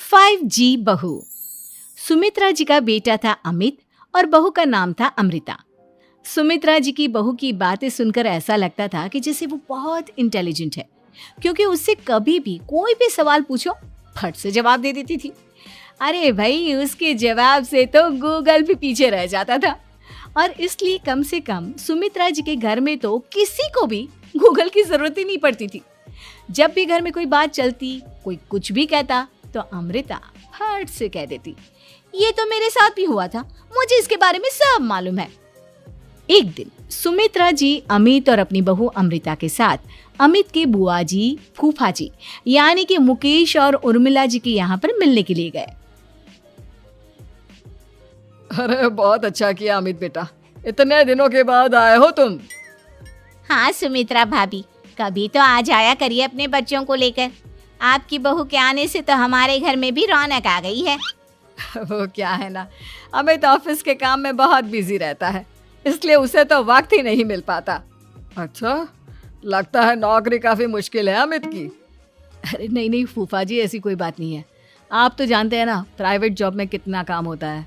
5G बहू। सुमित्रा जी का बेटा था अमित और बहू का नाम था अमृता। सुमित्रा जी की बहू की बातें सुनकर ऐसा लगता था कि जैसे वो बहुत इंटेलिजेंट है, क्योंकि उससे कभी भी कोई भी सवाल पूछो फट से जवाब दे देती थी। अरे भाई, उसके जवाब से तो गूगल भी पीछे रह जाता था। और इसलिए कम से कम सुमित्रा जी के घर में तो किसी को भी गूगल की जरूरत ही नहीं पड़ती थी। जब भी घर में कोई बात चलती, कोई कुछ भी कहता, तो अमृता फट से कह देती, ये तो मेरे साथ भी हुआ था, मुझे इसके बारे में सब मालूम है। एक दिन सुमित्रा जी अमित और अपनी बहू अमृता के साथ अमित के बुआ जी, फूफा जी यानी कि मुकेश और उर्मिला जी के यहाँ पर मिलने के लिए गए। अरे बहुत अच्छा किया अमित बेटा, इतने दिनों के बाद आए हो तुम। हाँ सुमित्रा भाभी, कभी तो आ जाया करिए अपने बच्चों को लेकर। आपकी बहू के आने से तो हमारे घर में भी रौनक आ गई है। वो क्या है ना, अमित ऑफिस के काम में बहुत बिजी रहता है, इसलिए उसे तो वक्त ही नहीं मिल पाता। अच्छा, लगता है नौकरी काफी मुश्किल है अमित की। अरे नहीं फूफा जी, ऐसी कोई बात नहीं है। आप तो जानते हैं ना प्राइवेट जॉब में कितना काम होता है।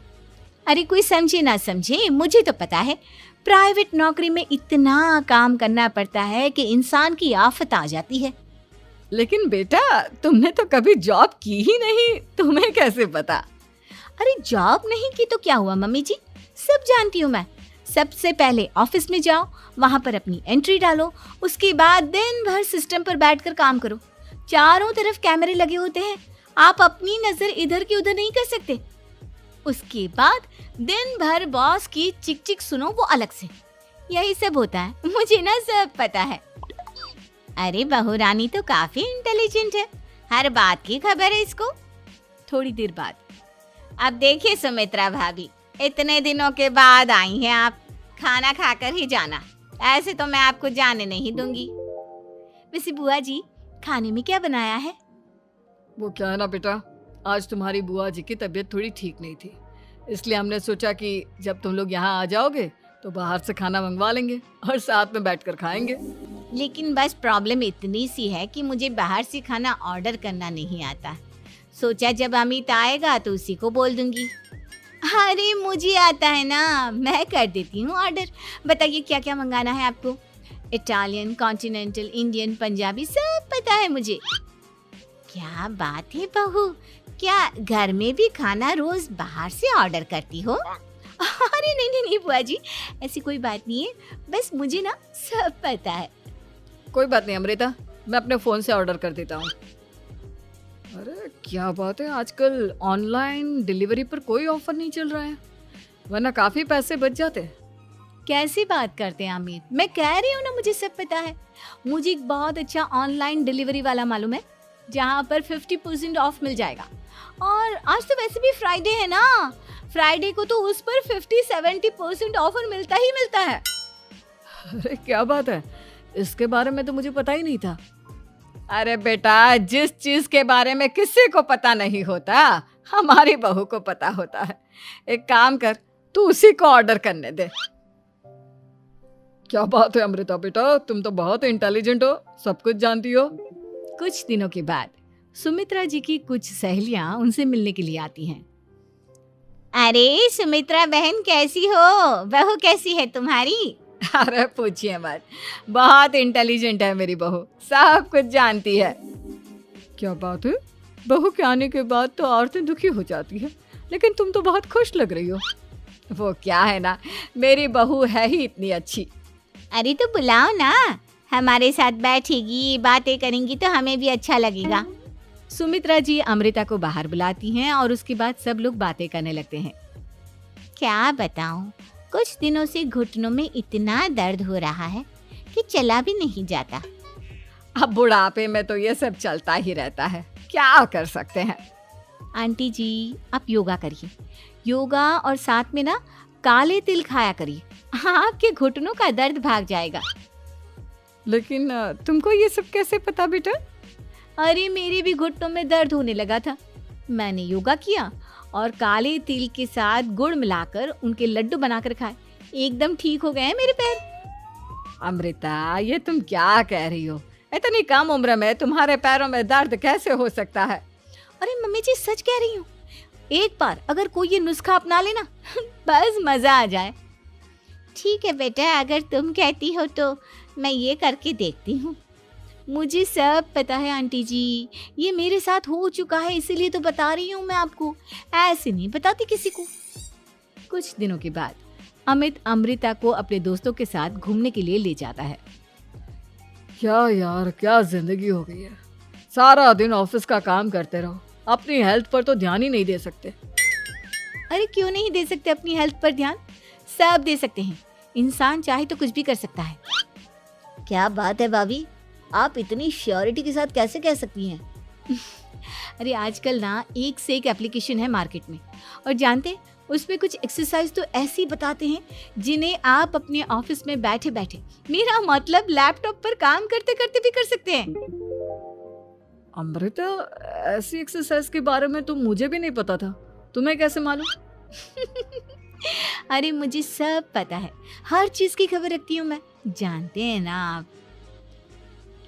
अरे कोई समझे ना समझे, मुझे तो पता है प्राइवेट नौकरी में इतना काम करना पड़ता है कि इंसान की आफत आ जाती है। लेकिन बेटा, तुमने तो कभी जॉब की ही नहीं, तुम्हें कैसे पता? अरे जॉब नहीं की तो क्या हुआ मम्मी जी, सब जानती हूँ मैं। सबसे पहले ऑफिस में जाओ, वहां पर अपनी एंट्री डालो, उसके बाद दिन भर सिस्टम पर बैठकर काम करो। चारों तरफ कैमरे लगे होते हैं, आप अपनी नजर इधर की उधर नहीं कर सकते। उसके बाद दिन भर बॉस की चिक चिक सुनो, वो अलग से। यही सब होता है, मुझे ना सब पता है। अरे बहू रानी तो काफी इंटेलिजेंट है, हर बात की खबर है इसको। थोड़ी देर बाद, अब देखिए सुमित्रा भाभी, इतने दिनों के बाद आई हैं आप, खाना खाकर ही जाना, ऐसे तो मैं आपको जाने नहीं दूंगी। वैसे बुआ जी, खाने में क्या बनाया है? वो क्या है ना बेटा, आज तुम्हारी बुआ जी की तबीयत थोड़ी ठीक नहीं थी, इसलिए हमने सोचा कि जब तुम लोग यहाँ आ जाओगे तो बाहर से खाना मंगवा लेंगे और साथ में बैठकर खाएंगे। लेकिन बस प्रॉब्लम इतनी सी है कि मुझे बाहर से खाना ऑर्डर करना नहीं आता। सोचा जब अमित आएगा तो उसी को बोल दूंगी। अरे मुझे आता है ना, मैं कर देती हूँ ऑर्डर। बताइए क्या क्या मंगाना है आपको? इटालियन, कॉन्टिनेंटल, इंडियन, पंजाबी, सब पता है मुझे। क्या बात है बहू, क्या घर में भी खाना रोज बाहर से ऑर्डर करती हो? अरे नहीं बुआ जी, ऐसी कोई बात नहीं है, बस मुझे ना सब पता है। कोई बात नहीं अमृता, मैं अपने फोन से ऑर्डर कर देता हूँ। अरे क्या बात है, आजकल ऑनलाइन डिलीवरी पर कोई ऑफर नहीं चल रहा है, वरना काफी पैसे बच जाते। कैसी बात करते हैं अमित, मैं कह रही हूँ ना मुझे सब पता है। मुझे एक बहुत अच्छा ऑनलाइन डिलीवरी वाला मालूम है, जहाँ पर 50% ऑफ मिल जाएगा। और आज तो वैसे भी फ्राइडे है ना, फ्राइडे को तो उस पर 50-70% ऑफर मिलता ही मिलता है। अरे क्या बात है, इसके बारे में तो मुझे पता ही नहीं था। अरे बेटा, जिस चीज के बारे में किसी को पता नहीं होता, हमारी बहू को पता होता है। एक काम कर, तू उसी को ऑर्डर करने दे। क्या बात है अमृता बेटा, तुम तो बहुत इंटेलिजेंट हो, सब कुछ जानती हो। कुछ दिनों के बाद सुमित्रा जी की कुछ सहेलियां उनसे मिलने के लिए आती हैं। अरे सुमित्रा बहन कैसी हो, बहू कैसी है तुम्हारी? अरे पूछिए मत, बहुत इंटेलिजेंट है मेरी बहू, सब कुछ जानती है। क्या बात है, बहू के आने के बाद तो औरतें दुखी हो जाती है, लेकिन तुम तो बहुत खुश लग रही हो। वो क्या है ना, मेरी बहू है ही इतनी अच्छी। अरे तो बुलाओ ना, हमारे साथ बैठेगी, बातें करेंगी तो हमें भी अच्छा लगेगा। सुमित्रा जी अमृता को बाहर बुलाती हैं और उसके बाद सब लोग बातें करने लगते हैं। क्या बताऊं, कुछ दिनों से घुटनों में इतना दर्द हो रहा है कि चला भी नहीं जाता। अब बुढ़ापे में तो ये सब चलता ही रहता है, क्या कर सकते हैं। आंटी जी, आप योगा करिए, योगा और साथ में ना काले तिल खाया करिए, आपके घुटनों का दर्द भाग जाएगा। लेकिन तुमको ये सब कैसे पता बेटा? अरे मेरे भी घुटनों में दर्द होने लगा था, मैंने योगा किया और काले तिल के साथ गुड़ मिलाकर उनके लड्डू बनाकर खाए, एकदम ठीक हो गए हैं मेरे पैर। अमृता, ये तुम क्या कह रही हो? इतनी कम उम्र में तुम्हारे पैरों में दर्द कैसे हो सकता है? अरे मम्मी जी सच कह रही हूँ, एक बार अगर कोई ये नुस्खा अपना लेना बस मजा आ जाए। ठीक है बेटा, अगर तुम कहती हो तो मैं ये करके देखती हूँ। मुझे सब पता है आंटी जी, ये मेरे साथ हो चुका है, इसीलिए तो बता रही हूँ मैं आपको, ऐसे नहीं बताती किसी को। कुछ दिनों के बाद अमित अमृता को अपने दोस्तों के साथ घूमने के लिए ले जाता है। क्या यार, क्या जिंदगी हो गई है। सारा दिन ऑफिस का काम करते रहो, अपनी हेल्थ पर तो ध्यान ही नहीं दे सकते। अरे क्यों नहीं दे सकते अपनी हेल्थ पर ध्यान? सब दे सकते हैं, इंसान चाहे तो कुछ भी कर सकता है। क्या बात है भाभी, आप इतनी श्योरिटी के साथ कैसे कह सकती हैं? अरे आजकल ना एक से एक एप्लीकेशन है मार्केट में, और जानते हैं उसमें कुछ एक्सरसाइज तो ऐसी बताते हैं जिन्हें आप अपने ऑफिस में बैठे बैठे, मेरा मतलब लैपटॉप पर काम करते करते भी कर सकते हैं। अमृता, ऐसी एक्सरसाइज के बारे में तो मुझे भी नहीं पता था, तुम्हें कैसे मालूम? अरे मुझे सब पता है, हर चीज की खबर रखती हूँ मैं, जानते हैं ना आप।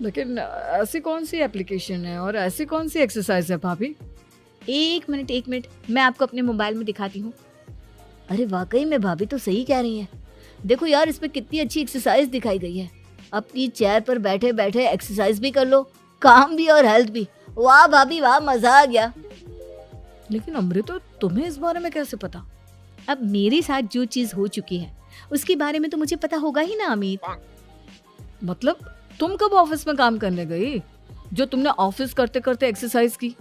लेकिन ऐसी कौन सी एप्लीकेशन है और ऐसी कौन सी एक्सरसाइज है भाभी? एक मिनट, मैं आपको अपने मोबाइल में दिखाती हूँ। अरे वाकई में भाभी तो सही कह रही हैं। देखो यार, इसमें कितनी अच्छी एक्सरसाइज दिखाई गई है। अपनी चेयर पर बैठे बैठे एक्सरसाइज भी कर लो, काम भी और हेल्थ भी। वाह भाभी वाह, मजा आ गया। लेकिन अमृता, तुम्हें इस बारे में कैसे पता? अब मेरे साथ जो चीज हो चुकी है उसके बारे में तो मुझे पता होगा ही ना अमित। मतलब तुम कब ऑफिस में काम करने गई जो तुमने ऑफिस करते करते एक्सरसाइज की?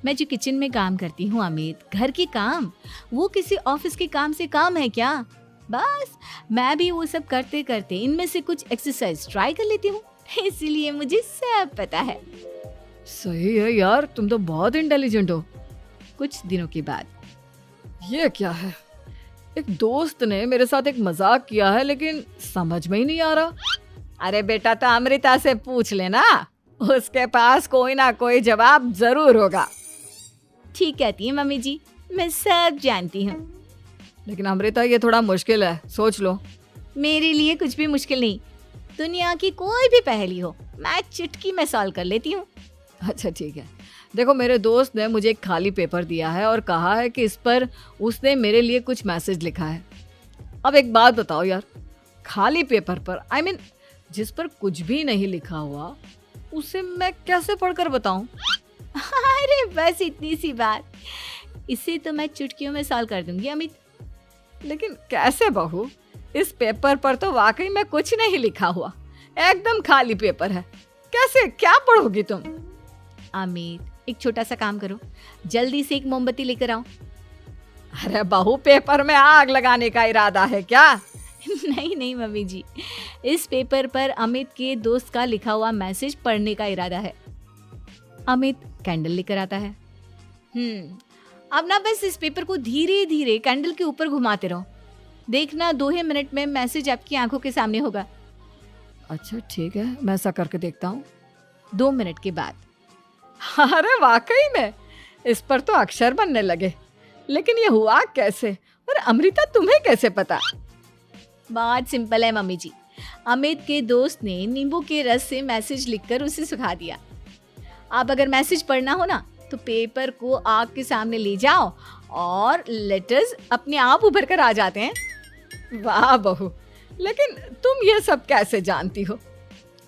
मैं जो किचन में काम करती हूँ अमित, घर के काम, वो किसी ऑफिस के काम से काम है क्या? बस मैं भी वो सब करते करते इनमें से कुछ एक्सरसाइज ट्राई कर लेती हूँ, इसीलिए मुझे सब पता है। सही है यार, तुम तो बहुत इंटेलिजेंट हो। कुछ दिनों के बाद ये क्या है? एक दोस्त ने मेरे साथ एक मजाक किया है, लेकिन समझ में ही नहीं आ रहा। अरे बेटा, तो अमृता से पूछ लेना, उसके पास कोई ना कोई जवाब जरूर होगा। ठीक कहती है मम्मी जी, मैं सब जानती हूँ। लेकिन अमृता, ये थोड़ा मुश्किल है, सोच लो। मेरे लिए कुछ भी मुश्किल नहीं, दुनिया की कोई भी पहेली हो मैं चुटकी में सॉल्व कर लेती हूँ। अच्छा ठीक है, देखो मेरे दोस्त ने मुझे एक खाली पेपर दिया है और कहा है कि इस पर उसने मेरे लिए कुछ मैसेज लिखा है। अब एक बात बताओ यार, खाली पेपर पर, I mean, जिस पर कुछ भी नहीं लिखा हुआ, उसे मैं कैसे पढ़कर बताऊं? अरे बस इतनी सी बात, इसे तो मैं चुटकियों में सॉल्व कर दूंगी अमित। लेकिन कैसे बहू? इस पेपर पर तो वाकई में कुछ नहीं लिखा हुआ, एकदम खाली पेपर है, कैसे, क्या पढ़ोगी तुम? अमित, एक छोटा सा काम करो, जल्दी से एक मोमबत्ती लेकर आओ। अरे बहू, पेपर में आग लगाने का इरादा है क्या? नहीं मम्मी जी, इस पेपर पर अमित के दोस्त का लिखा हुआ मैसेज पढ़ने का इरादा है। अमित कैंडल लेकर आता है। अब ना बस इस पेपर को धीरे धीरे कैंडल के ऊपर घुमाते रहो, देखना 2 ही मिनट में मैसेज आपकी आंखों के सामने होगा। अच्छा ठीक है, मैं ऐसा करके देखता हूँ। 2 मिनट के बाद, अरे वाकई में इस पर तो अक्षर बनने लगे, लेकिन ये हुआ कैसे? और अमृता, तुम्हें कैसे पता? बहुत सिंपल है मम्मी जी, अमित के दोस्त ने नींबू के रस से मैसेज लिखकर उसे सुखा दिया। अब अगर मैसेज पढ़ना हो ना, तो पेपर को आग के सामने ले जाओ और लेटर्स अपने आप उभर कर आ जाते हैं। वाह बहू, लेकिन तुम ये सब कैसे जानती हो?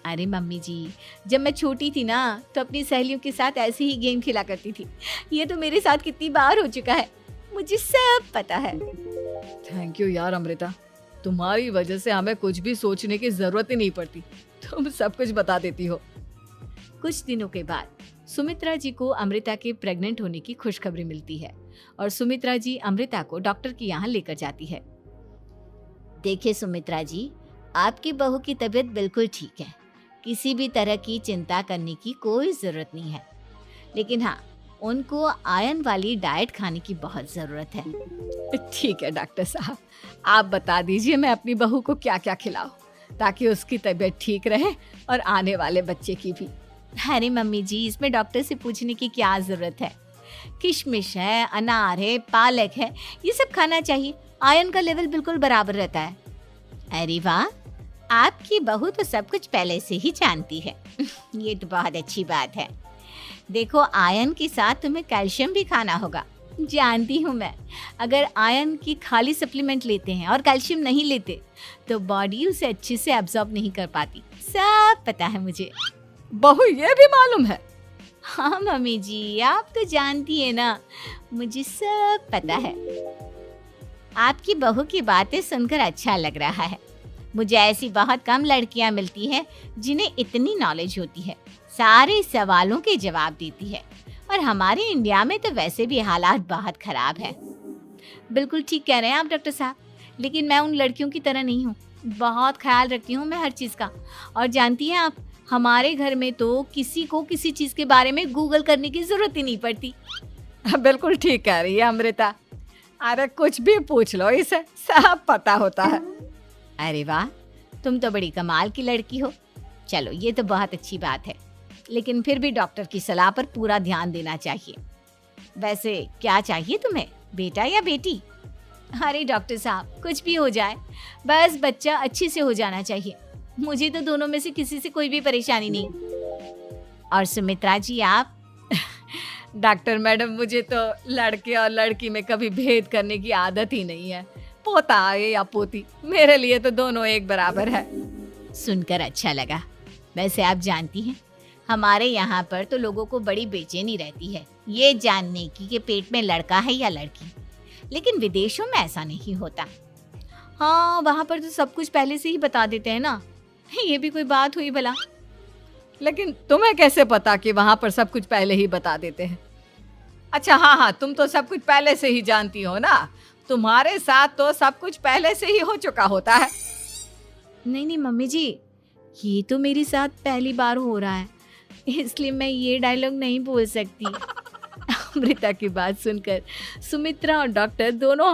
अरे मम्मी जी, जब मैं छोटी थी ना, तो अपनी सहेलियों के साथ ऐसे ही गेम खेला करती थी। ये तो मेरे साथ कितनी बार हो चुका है, मुझे सब पता है। थैंक यू यार अमृता, तुम्हारी वजह से हमें कुछ भी सोचने की जरूरत ही नहीं पड़ती, तुम सब कुछ बता देती हो। कुछ दिनों के बाद सुमित्रा जी को अमृता के प्रेग्नेंट होने की खुशखबरी मिलती है और सुमित्रा जी अमृता को डॉक्टर के यहाँ लेकर जाती है। देखिए सुमित्रा जी, आपकी बहू की तबीयत बिल्कुल ठीक है, किसी भी तरह की चिंता करने की कोई ज़रूरत नहीं है। लेकिन हाँ, उनको आयरन वाली डाइट खाने की बहुत ज़रूरत है। ठीक है डॉक्टर साहब, आप बता दीजिए मैं अपनी बहू को क्या क्या खिलाऊं ताकि उसकी तबीयत ठीक रहे और आने वाले बच्चे की भी। अरे मम्मी जी, इसमें डॉक्टर से पूछने की क्या ज़रूरत है? किशमिश है, अनार है, पालक है, ये सब खाना चाहिए, आयरन का लेवल बिल्कुल बराबर रहता है। अरे वाह, आपकी बहू तो सब कुछ पहले से ही जानती है। ये तो बहुत अच्छी बात है। देखो, आयरन के साथ तुम्हें कैल्शियम भी खाना होगा। जानती हूँ मैं, अगर आयरन की खाली सप्लीमेंट लेते हैं और कैल्शियम नहीं लेते तो बॉडी उसे अच्छे से एब्जॉर्ब नहीं कर पाती। सब पता है मुझे। बहू ये भी मालूम है? हाँ मम्मी जी, आप तो जानती है ना, मुझे सब पता है। आपकी बहू की बातें सुनकर अच्छा लग रहा है। मुझे ऐसी बहुत कम लड़कियां मिलती हैं जिन्हें इतनी नॉलेज होती है, सारे सवालों के जवाब देती है। और हमारे इंडिया में तो वैसे भी हालात बहुत खराब है। बिल्कुल ठीक कह रहे हैं आप डॉक्टर साहब, लेकिन मैं उन लड़कियों की तरह नहीं हूँ। बहुत ख्याल रखती हूँ मैं हर चीज़ का। और जानती हैं आप, हमारे घर में तो किसी को किसी चीज़ के बारे में गूगल करने की ज़रूरत ही नहीं पड़ती। बिल्कुल ठीक कह रही है अमृता। अरे कुछ भी पूछ लो इसे, सब पता होता है। अरे वाह, तुम तो बड़ी कमाल की लड़की हो। चलो, ये तो बहुत अच्छी बात है, लेकिन फिर भी डॉक्टर की सलाह पर पूरा ध्यान देना चाहिए। वैसे क्या चाहिए तुम्हें, बेटा या बेटी? अरे डॉक्टर साहब, कुछ भी हो जाए, बस बच्चा अच्छे से हो जाना चाहिए। मुझे तो दोनों में से किसी से कोई भी परेशानी नहीं। और सुमित्रा जी, आप? डॉक्टर मैडम, मुझे तो लड़के और लड़की में कभी भेद करने की आदत ही नहीं है। पोता आए या पोती, मेरे लिए तो दोनों एक बराबर है। सुनकर अच्छा लगा। वैसे आप जानती हैं, हमारे यहाँ पर तो लोगों को बड़ी बेचैनी रहती है ये जानने की कि पेट में लड़का है या लड़की, लेकिन विदेशों में ऐसा नहीं होता। हाँ, वहाँ पर तो सब कुछ पहले से ही बता देते हैं ना। ये भी कोई बात हुई भला? लेकिन तुम्हें कैसे पता कि वहां पर सब कुछ पहले ही बता देते हैं? अच्छा हाँ, तुम तो सब कुछ पहले से ही जानती हो ना। तुम्हारे साथ तो सब कुछ पहले से ही हो चुका होता है। नहीं मम्मी जी, ये तो मेरे साथ पहली बार हो रहा है, इसलिए मैं ये डायलॉग नहीं बोल सकती। अमृता की बात सुनकर सुमित्रा और डॉक्टर दोनों